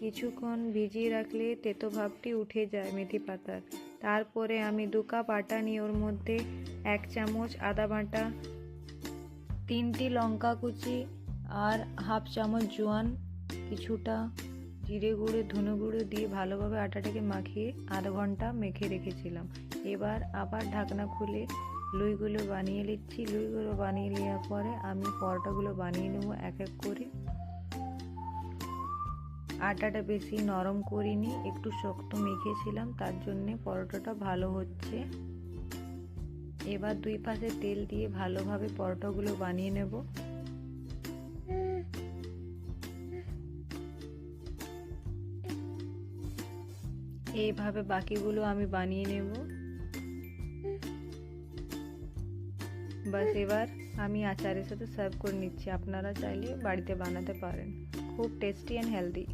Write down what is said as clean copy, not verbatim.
কিছুক্ষণ ভিজিয়ে রাখলে তেতো ভাবটি উঠে যায় মেথি পাতার। তারপরে আমি 2 কাপ আটা নিয়ে ওর মধ্যে 1 চামচ আদা বাটা, 3টি লঙ্কা কুচি আর হাফ চামচ জোয়ান, কিছুটা জিরে গুঁড়ো, ধনে গুঁড়ো দিয়ে ভালোভাবে আটাটাকে মাখিয়ে আধা ঘন্টা মেখে রেখেছিলাম। এবার আবার ঢাকনা খুলে লুইগুলো বানিয়ে নিচ্ছি। লুইগুলো বানিয়ে নেওয়ার পরে আমি পরোটাগুলো বানিয়ে নেব এক এক করে। আটাটা বেশি নরম করিনি, একটু শক্ত মেখেছিলাম, তার জন্যে পরোটাটা ভালো হচ্ছে। এবার 2 পাশে তেল দিয়ে ভালোভাবে পরোটাগুলো বানিয়ে নেব। এইভাবে বাকিগুলো আমি বানিয়ে নেব। বাস এবার আমি আচারের সাথে সার্ভ করে নিচ্ছি। আপনারা চাইলে বাড়িতে বানাতে পারেন। খুব টেস্টি অ্যান্ড হেলদি।